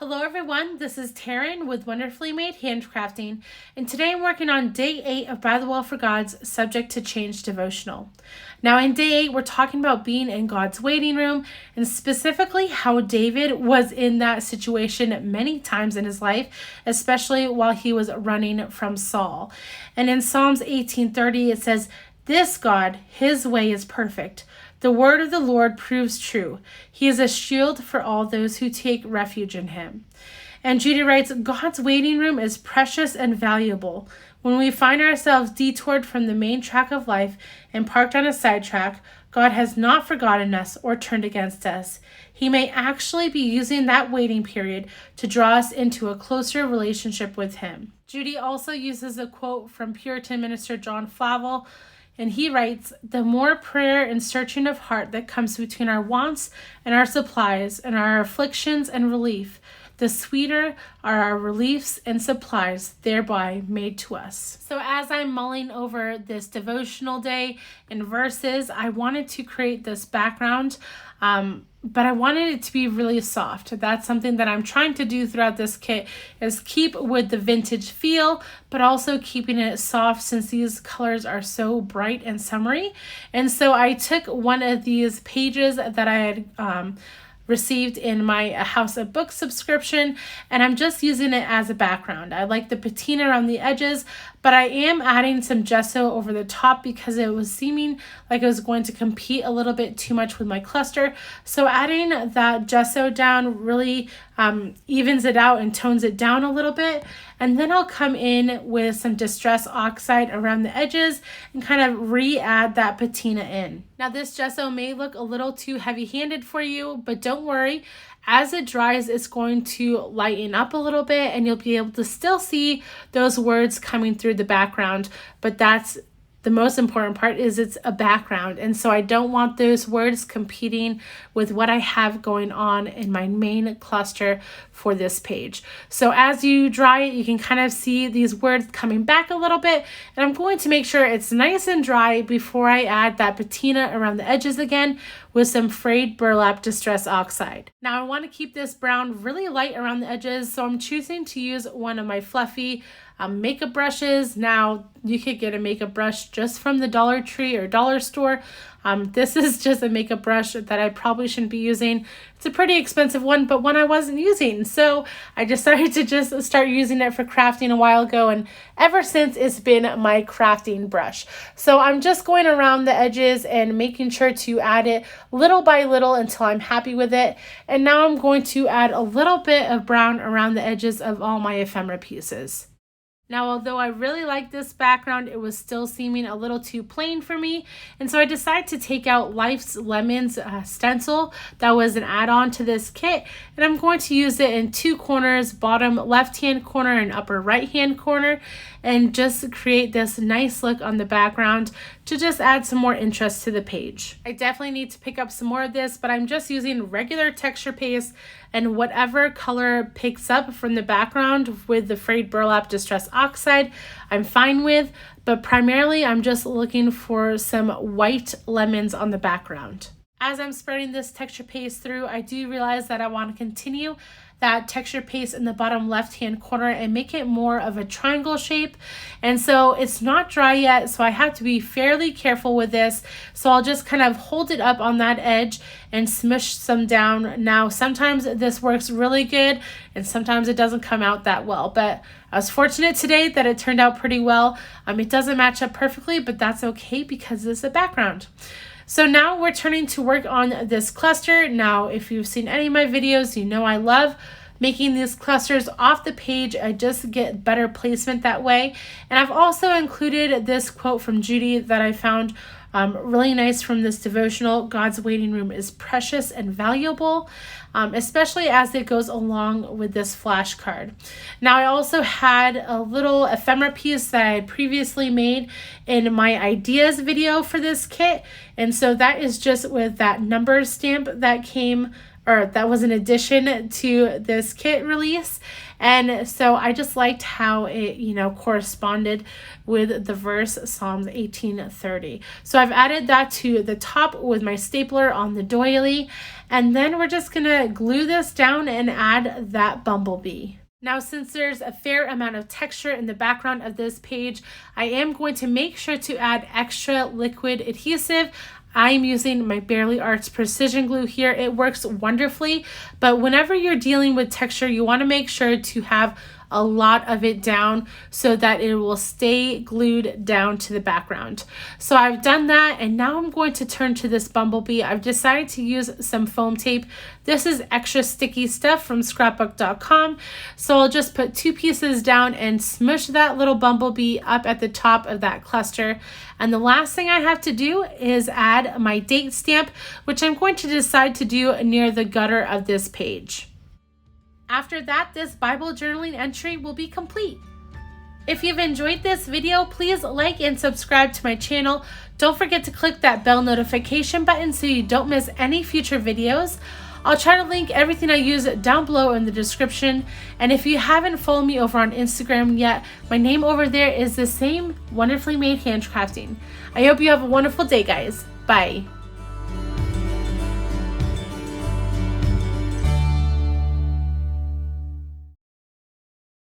Hello everyone, this is Taryn with Wonderfully Made Handcrafting, and today I'm working on day 8 of ByTheWell4God's Subject to Change devotional. Now in day 8, we're talking about being in God's waiting room, and specifically how David was in that situation many times in his life, especially while he was running from Saul. And in Psalms 18:30 it says, "This God, his way is perfect. The word of the Lord proves true. He is a shield for all those who take refuge in him." And Judy writes, God's waiting room is precious and valuable. When we find ourselves detoured from the main track of life and parked on a sidetrack, God has not forgotten us or turned against us. He may actually be using that waiting period to draw us into a closer relationship with him. Judy also uses a quote from Puritan minister John Flavel, and he writes, "The more prayer and searching of heart that comes between our wants and our supplies and our afflictions and relief, the sweeter are our reliefs and supplies thereby made to us." So as I'm mulling over this devotional day and verses, I wanted to create this background, but I wanted it to be really soft. That's something that I'm trying to do throughout this kit, is keep with the vintage feel, but also keeping it soft since these colors are so bright and summery. And so I took one of these pages that I had received in my House of Books subscription, and I'm just using it as a background. I like the patina around the edges, but I am adding some gesso over the top because it was seeming like it was going to compete a little bit too much with my cluster. So adding that gesso down really evens it out and tones it down a little bit. And then I'll come in with some Distress Oxide around the edges and kind of re-add that patina in. Now this gesso may look a little too heavy-handed for you, but don't worry. As it dries, it's going to lighten up a little bit and you'll be able to still see those words coming through the background, but that's the most important part, is it's a background. And so I don't want those words competing with what I have going on in my main cluster for this page. So as you dry it, you can kind of see these words coming back a little bit. And I'm going to make sure it's nice and dry before I add that patina around the edges again with some frayed burlap Distress Oxide. Now I want to keep this brown really light around the edges, so I'm choosing to use one of my fluffy makeup brushes. Now you could get a makeup brush just from the Dollar Tree or dollar store. This is just a makeup brush that I probably shouldn't be using. It's a pretty expensive one, but one I wasn't using. So I decided to just start using it for crafting a while ago, and ever since it's been my crafting brush. So I'm just going around the edges and making sure to add it little by little until I'm happy with it. And now I'm going to add a little bit of brown around the edges of all my ephemera pieces. Now, although I really like this background, it was still seeming a little too plain for me. And so I decided to take out Life's Lemons stencil that was an add-on to this kit. And I'm going to use it in two corners, bottom left-hand corner and upper right-hand corner, and just create this nice look on the background to just add some more interest to the page. I definitely need to pick up some more of this, but I'm just using regular texture paste and whatever color picks up from the background with the frayed burlap Distress Oxide, I'm fine with, but primarily I'm just looking for some white lemons on the background. As I'm spreading this texture paste through, I do realize that I want to continue that texture paste in the bottom left-hand corner and make it more of a triangle shape. And so it's not dry yet, so I have to be fairly careful with this. So I'll just kind of hold it up on that edge and smush some down. Now, sometimes this works really good and sometimes it doesn't come out that well, but I was fortunate today that it turned out pretty well. It doesn't match up perfectly, but that's okay because it's a background. So now we're turning to work on this cluster. Now, if you've seen any of my videos, you know I love making these clusters off the page. I just get better placement that way. And I've also included this quote from Judy that I found really nice from this devotional. God's waiting room is precious and valuable, especially as it goes along with this flashcard. Now I also had a little ephemera piece that I had previously made in my ideas video for this kit. And so that is just with that numbers stamp that came, or that was an addition to this kit release. And so I just liked how it, corresponded with the verse Psalms 18:30. So I've added that to the top with my stapler on the doily. And then we're just gonna glue this down and add that bumblebee. Now, since there's a fair amount of texture in the background of this page, I am going to make sure to add extra liquid adhesive. I'm using my Barely Arts Precision Glue here. It works wonderfully, but whenever you're dealing with texture, you want to make sure to have a lot of it down so that it will stay glued down to the background. So I've done that, and now I'm going to turn to this bumblebee. I've decided to use some foam tape. This is extra sticky stuff from scrapbook.com. So I'll just put 2 pieces down and smush that little bumblebee up at the top of that cluster. And the last thing I have to do is add my date stamp, which I'm going to decide to do near the gutter of this page. After that, this Bible journaling entry will be complete. If you've enjoyed this video, please like and subscribe to my channel. Don't forget to click that bell notification button so you don't miss any future videos. I'll try to link everything I use down below in the description. And if you haven't followed me over on Instagram yet, my name over there is the same, Wonderfully Made Handcrafting. I hope you have a wonderful day, guys. Bye.